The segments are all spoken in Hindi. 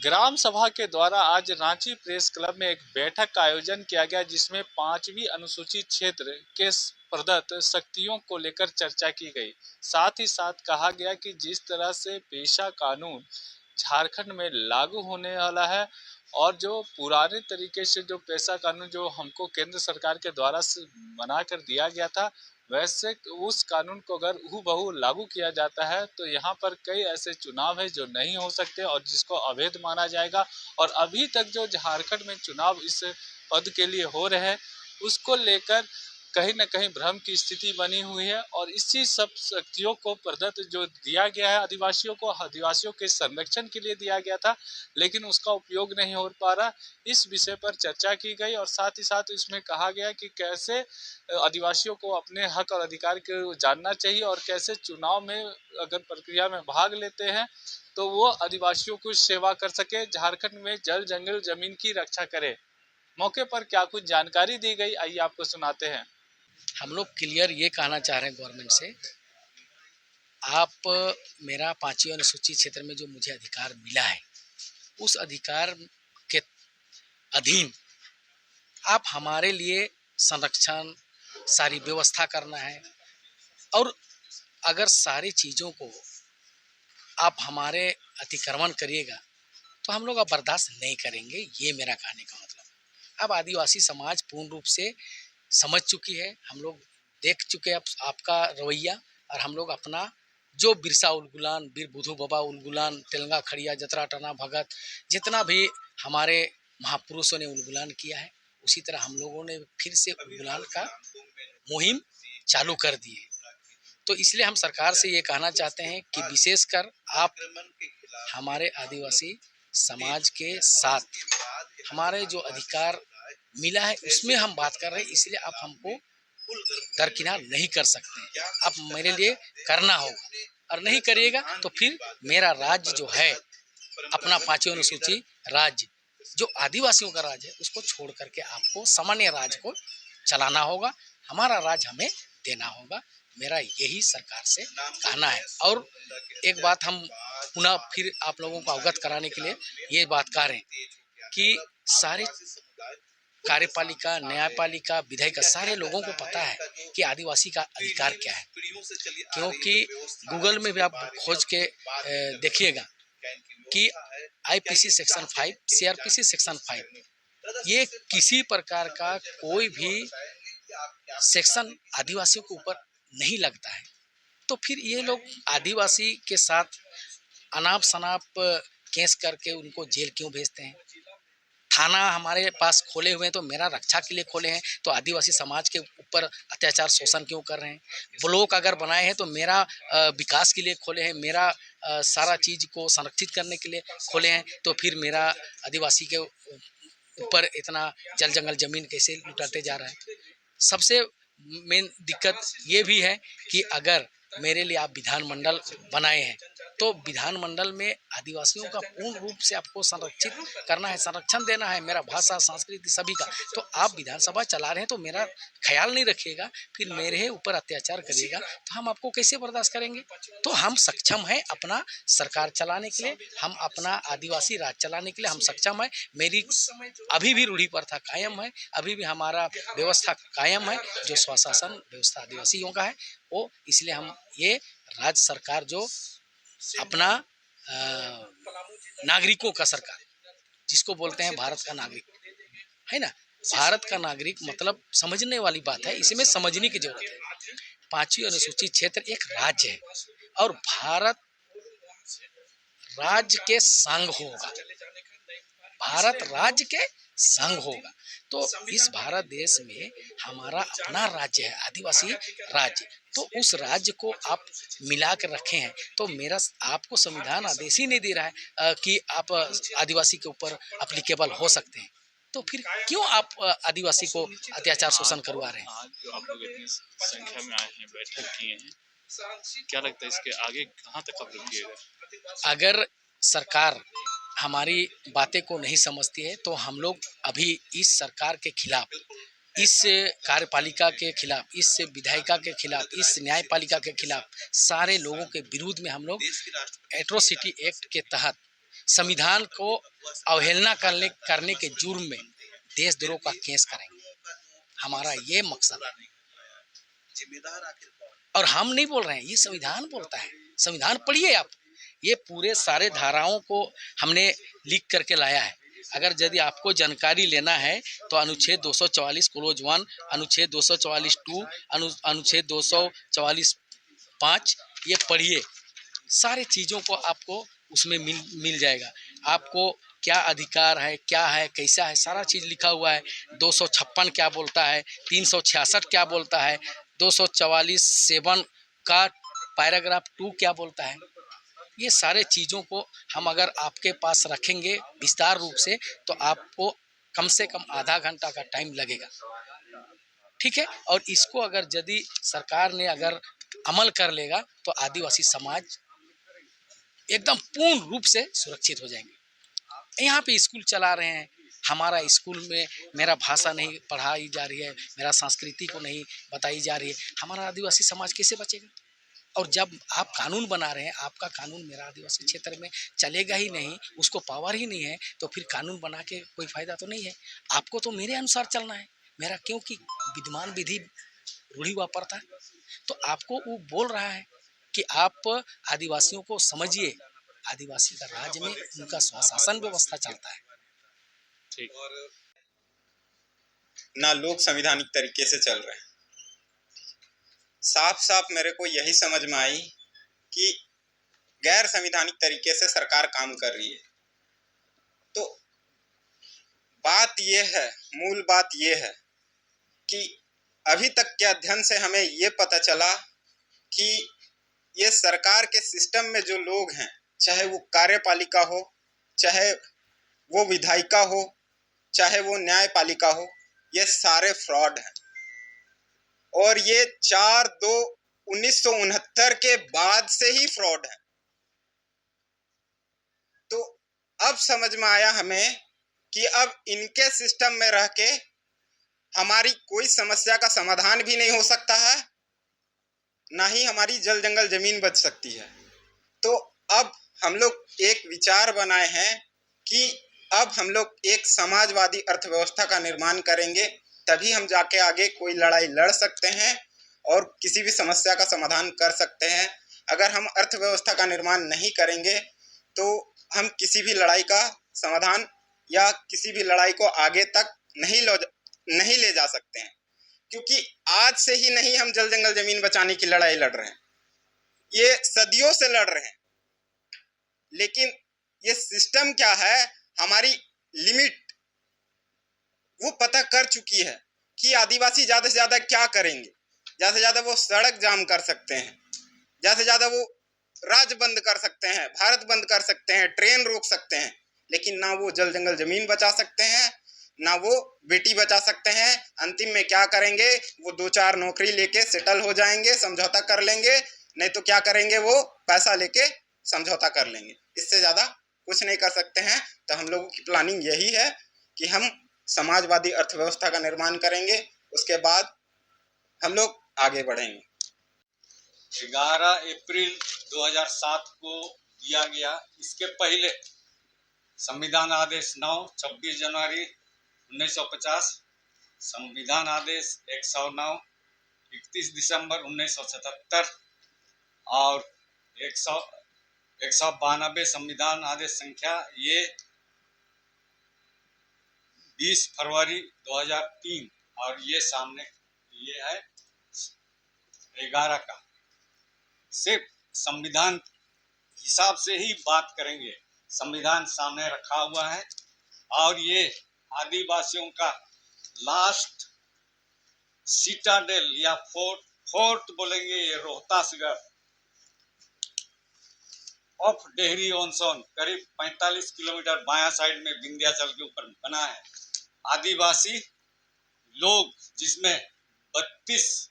ग्राम सभा के द्वारा आज रांची प्रेस क्लब में एक बैठक का आयोजन किया गया, जिसमें 5वीं अनुसूचित क्षेत्र के प्रदत्त शक्तियों को लेकर चर्चा की गई। साथ ही साथ कहा गया कि जिस तरह से पेशा कानून झारखंड में लागू होने वाला है और जो पुराने तरीके से जो पेशा कानून जो हमको केंद्र सरकार के द्वारा से बना कर दिया गया था, वैसे उस कानून को अगर हूबहू लागू किया जाता है तो यहाँ पर कई ऐसे चुनाव है जो नहीं हो सकते और जिसको अवैध माना जाएगा। और अभी तक जो झारखंड में चुनाव इस पद के लिए हो रहे हैं, उसको लेकर कहीं न कहीं भ्रम की स्थिति बनी हुई है और इसी सब शक्तियों को प्रदत्त जो दिया गया है आदिवासियों को, आदिवासियों के संरक्षण के लिए दिया गया था, लेकिन उसका उपयोग नहीं हो पा रहा। इस विषय पर चर्चा की गई और साथ ही साथ इसमें कहा गया कि कैसे आदिवासियों को अपने हक और अधिकार को जानना चाहिए और कैसे चुनाव में अगर प्रक्रिया में भाग लेते हैं तो वो आदिवासियों की सेवा कर सके, झारखंड में जल जंगल जमीन की रक्षा करे। मौके पर क्या कुछ जानकारी दी गई, आइए आपको सुनाते हैं। हम लोग क्लियर ये कहना चाह रहे हैं गवर्नमेंट से, आप मेरा 5वीं अनुसूचित क्षेत्र में जो मुझे अधिकार मिला है, उस अधिकार के अधीन आप हमारे लिए संरक्षण, सारी व्यवस्था करना है। और अगर सारी चीज़ों को आप हमारे अतिक्रमण करिएगा तो हम लोग अब बर्दाश्त नहीं करेंगे। ये मेरा कहने का मतलब। अब आदिवासी समाज पूर्ण रूप से समझ चुकी है, हम लोग देख चुके हैं आपका रवैया, और हम लोग अपना जो बिरसा उलगुलान, बीर बुधू बाबा उलगुलान, तेलंगा खड़िया, जतरा टना भगत, जितना भी हमारे महापुरुषों ने उलगुलान किया है, उसी तरह हम लोगों ने फिर से उलगुलान का मुहिम चालू कर दी है। तो इसलिए हम सरकार से ये कहना चाहते हैं कि विशेषकर आप हमारे आदिवासी समाज के साथ हमारे जो अधिकार मिला है उसमें हम बात कर रहे हैं, इसलिए आप हमको दरकिनार नहीं कर सकते। आप मेरे लिए करना होगा, और नहीं करिएगा तो फिर मेरा राज्य जो है, अपना 5वीं अनुसूची राज्य जो आदिवासियों का राज्य है, उसको छोड़ करके आपको सामान्य राज्य को चलाना होगा, हमारा राज्य हमें देना होगा। मेरा यही सरकार से कहना है। और एक बात हम पुनः फिर आप लोगों को अवगत कराने के लिए ये बात कह रहे हैं कि सारे कार्यपालिका, न्यायपालिका, विधायिका, सारे लोगों को पता है कि आदिवासी का अधिकार क्या है, क्योंकि गूगल में भी आप खोज के देखिएगा कि आईपीसी सेक्शन 5, सीआरपीसी सेक्शन 5, ये किसी प्रकार का कोई भी सेक्शन आदिवासियों के ऊपर नहीं लगता है। तो फिर ये लोग आदिवासी के साथ अनाप शनाप केस करके उनको जेल क्यों भेजते हैं? थाना हमारे पास खोले हुए हैं तो मेरा रक्षा के लिए खोले हैं, तो आदिवासी समाज के ऊपर अत्याचार शोषण क्यों कर रहे हैं? ब्लॉक अगर बनाए हैं तो मेरा विकास के लिए खोले हैं, मेरा सारा चीज़ को संरक्षित करने के लिए खोले हैं, तो फिर मेरा आदिवासी के ऊपर इतना जल जंगल ज़मीन कैसे लुटाते जा रहा है? सबसे मेन दिक्कत ये भी है कि अगर मेरे लिए आप विधानमंडल बनाए हैं तो विधानमंडल में आदिवासियों का पूर्ण रूप से आपको संरक्षित करना है, संरक्षण देना है, मेरा भाषा, संस्कृति सभी का। तो आप विधानसभा चला रहे हैं तो मेरा ख्याल नहीं रखिएगा, फिर मेरे ऊपर अत्याचार करिएगा, तो हम आपको कैसे बर्दाश्त करेंगे? तो हम सक्षम हैं अपना सरकार चलाने के लिए, हम अपना आदिवासी राज चलाने के लिए हम सक्षम है। मेरी अभी भी रूढ़ी प्रथा कायम है, अभी भी हमारा व्यवस्था कायम है, जो स्वशासन व्यवस्था आदिवासियों का है वो। इसलिए हम ये राज्य सरकार जो अपना नागरिकों का सरकार, जिसको बोलते हैं भारत का नागरिक, है ना? भारत का नागरिक मतलब समझने वाली बात है, इसमें समझने की जरूरत है। 5वीं अनुसूचित क्षेत्र एक राज्य है और भारत राज्य के संग होगा, भारत राज्य के संग होगा। तो इस भारत देश में हमारा अपना राज्य है, आदिवासी राज्य, तो उस राज्य को आप मिला कर रखे हैं। तो मेरा आपको संविधान आदेश ही नहीं दे रहा है कि आप आदिवासी के ऊपर अप्लीकेबल हो सकते हैं, तो फिर क्यों आप आदिवासी को अत्याचार शोषण करवा रहे हैं? आज जो आप लोग इतनी संख्या में आए हैं, बैठक किए हैं, क्या लगता है इसके आगे कहाँ तक आप रुकिएगा? अगर सरकार हमारी बातें को नहीं समझती है तो हम लोग अभी इस सरकार के खिलाफ, इस कार्यपालिका के खिलाफ, इस विधायिका के खिलाफ, इस न्यायपालिका के खिलाफ, सारे लोगों के विरोध में हम लोग एट्रोसिटी एक्ट के तहत संविधान को अवहेलना करने के जुर्म में देशद्रोह का केस करेंगे। हमारा ये मकसद है। जिम्मेदार आखिर कौन? और हम नहीं बोल रहे हैं, ये संविधान बोलता है। संविधान पढ़िए आप, ये पूरे सारे धाराओं को हमने लिख करके लाया है। अगर यदि आपको जानकारी लेना है तो अनुच्छेद 244 क्लोज 1, अनुच्छेद 244 2, अनुच्छेद 244 5, ये पढ़िए। सारे चीज़ों को आपको उसमें मिल जाएगा। आपको क्या अधिकार है, क्या है, कैसा है, सारा चीज़ लिखा हुआ है। 256 क्या बोलता है, 366 क्या बोलता है, 244 7 का पैराग्राफ 2 क्या बोलता है। ये सारे चीज़ों को हम अगर आपके पास रखेंगे विस्तार रूप से तो आपको कम से कम आधा घंटा का टाइम लगेगा, ठीक है। और इसको अगर यदि सरकार ने अगर अमल कर लेगा तो आदिवासी समाज एकदम पूर्ण रूप से सुरक्षित हो जाएंगे। यहाँ पे स्कूल चला रहे हैं, हमारा स्कूल में मेरा भाषा नहीं पढ़ाई जा रही है, मेरा संस्कृति को नहीं बताई जा रही है, हमारा आदिवासी समाज कैसे बचेगा। और जब आप कानून बना रहे हैं, आपका कानून मेरा आदिवासी क्षेत्र में चलेगा ही नहीं, उसको पावर ही नहीं है, तो फिर कानून बना के कोई फायदा तो नहीं है। आपको तो मेरे अनुसार चलना है, मेरा क्योंकि विद्यमान विधि रूढ़ी हुआ पड़ता है। तो आपको वो बोल रहा है कि आप आदिवासियों को समझिए, आदिवासी का राज्य में उनका स्वशासन व्यवस्था चलता है। ठीक। और ना लोग संविधानिक तरीके से चल रहे हैं। साफ साफ मेरे को यही समझ में आई कि गैर संविधानिक तरीके से सरकार काम कर रही है। तो बात यह है, मूल बात यह है कि अभी तक के अध्ययन से हमें ये पता चला कि ये सरकार के सिस्टम में जो लोग हैं, चाहे वो कार्यपालिका हो, चाहे वो विधायिका हो, चाहे वो न्यायपालिका हो, ये सारे फ्रॉड हैं। और ये 4/2/1969 के बाद से ही फ्रॉड है। तो अब समझ में आया हमें कि अब इनके सिस्टम में रह के हमारी कोई समस्या का समाधान भी नहीं हो सकता है, ना ही हमारी जल जंगल जमीन बच सकती है। तो अब हम लोग एक विचार बनाए हैं कि अब हम लोग एक समाजवादी अर्थव्यवस्था का निर्माण करेंगे, तभी हम जाके आगे कोई लड़ाई लड़ सकते हैं और किसी भी समस्या का समाधान कर सकते हैं। अगर हम अर्थव्यवस्था का निर्माण नहीं करेंगे तो हम किसी भी लड़ाई का समाधान या किसी भी लड़ाई को आगे तक नहीं ले जा सकते हैं, क्योंकि आज से ही नहीं हम जल जंगल जमीन बचाने की लड़ाई लड़ रहे हैं, ये सदियों से लड़ रहे हैं। लेकिन ये सिस्टम क्या है, हमारी लिमिट वो पता कर चुकी है कि आदिवासी ज्यादा से ज्यादा क्या करेंगे। ज्यादा से ज्यादा वो सड़क जाम कर सकते हैं, ज्यादा से ज्यादा वो राज्य बंद कर सकते हैं, भारत बंद कर सकते हैं, ट्रेन रोक सकते हैं, लेकिन ना वो जल जंगल जमीन बचा सकते हैं, ना वो बेटी बचा सकते हैं। अंतिम में क्या करेंगे, वो 2-4 नौकरी लेके सेटल हो जाएंगे, समझौता कर लेंगे, नहीं तो क्या करेंगे, वो पैसा लेके समझौता कर लेंगे। इससे ज्यादा कुछ नहीं कर सकते हैं। तो हम लोगों की प्लानिंग यही है कि हम समाजवादी अर्थव्यवस्था का निर्माण करेंगे, उसके बाद हम लोग आगे बढ़ेंगे। 11 अप्रैल 2007 को दिया गया। इसके पहले संविधान आदेश 9, 26 जनवरी 1950, संविधान आदेश 109, 31 दिसंबर 1977 और 192 संविधान आदेश संख्या, ये 20 फरवरी 2003 और ये सामने ये है 11 का। सिर्फ संविधान हिसाब से ही बात करेंगे। संविधान सामने रखा हुआ है और ये आदिवासियों का लास्ट सिटाडेल या फोर्ट बोलेंगे, ये रोहतासगढ़ ऑफ डेहरी ऑनसोन करीब 45 किलोमीटर बायां साइड में विंध्याचल के ऊपर बना है। आदिवासी लोग जिसमें 33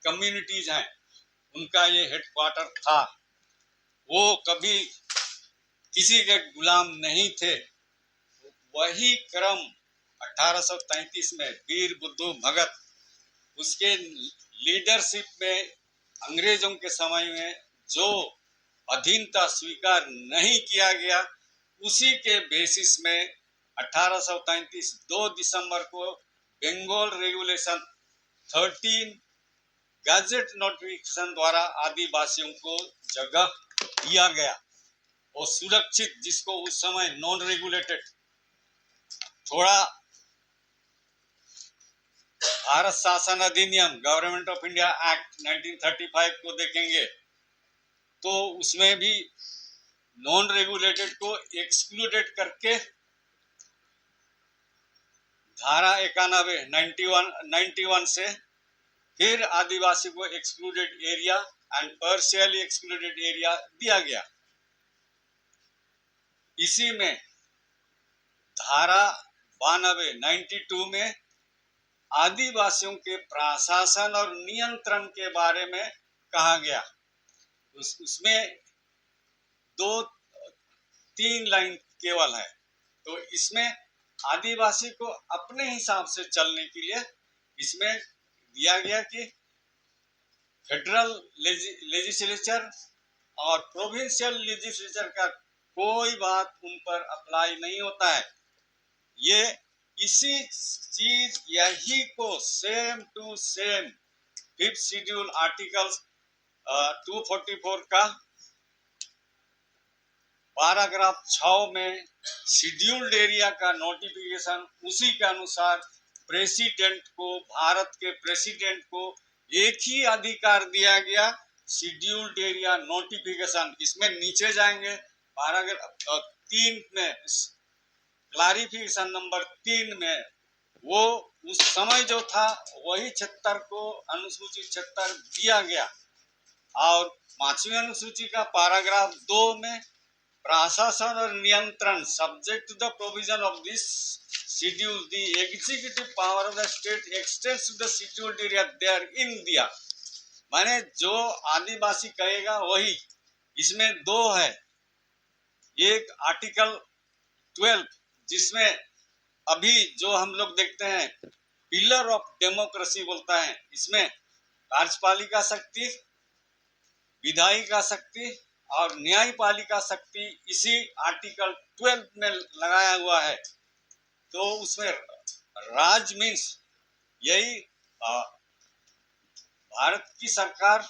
कम्युनिटीज हैं, उनका ये हेडक्वार्टर था। वो कभी किसी के गुलाम नहीं थे। वही क्रम 1833 में वीर बुद्धू भगत, उसके लीडरशिप में अंग्रेजों के समय में जो अधीनता स्वीकार नहीं किया गया, उसी के बेसिस में 1833 2 दिसंबर को बंगाल रेगुलेशन 13 गैजेट नोटिफिकेशन द्वारा आदिवासियों को जगह दिया गया और सुरक्षित, जिसको उस समय नॉन रेगुलेटेड, थोड़ा भारत शासन अधिनियम गवर्नमेंट ऑफ इंडिया एक्ट 1935 को देखेंगे तो उसमें भी नॉन रेगुलेटेड को एक्सक्लूडेड करके धारा 91 से फिर आदिवासी को excluded area and partially excluded area दिया गया। इसी में धारा 92 में आदिवासियों के प्रशासन और नियंत्रण के बारे में कहा गया। उसमें 2-3 लाइन केवल है, तो इसमें आदिवासी को अपने हिसाब से चलने के लिए इसमें दिया गया कि फेडरल लेजिस्लेचर और प्रोविंशियल लेजिस्लेचर का कोई बात उन पर अप्लाई नहीं होता है। ये इसी चीज यही को same to same 5th schedule article 244 का पैराग्राफ 6 में शेड्यूल्ड एरिया का नोटिफिकेशन, उसी के अनुसार प्रेसिडेंट को, भारत के प्रेसिडेंट को एक ही अधिकार दिया गया, शेड्यूल्ड एरिया नोटिफिकेशन। इसमें नीचे जाएंगे पैराग्राफ 3 में, क्लैरिफिकेशन नंबर 3 में, वो उस समय जो था वही 76 को अनुसूची 76 दिया गया। और 5वीं अनुसूची का पैराग्राफ 2 में प्रशासन और नियंत्रण subject to the provision of this schedule the executive power of the state extends to the scheduled area therein दिया। माने जो आदिवासी कहेगा वही। इसमें 2 है, एक आर्टिकल 12 जिसमें अभी जो हम लोग देखते हैं पिलर ऑफ डेमोक्रेसी बोलता है, इसमें कार्यपालिका शक्ति, विधायिका शक्ति और न्यायपालिका शक्ति इसी आर्टिकल 12 में लगाया हुआ है। तो उसमें राज मीन्स यही भारत की सरकार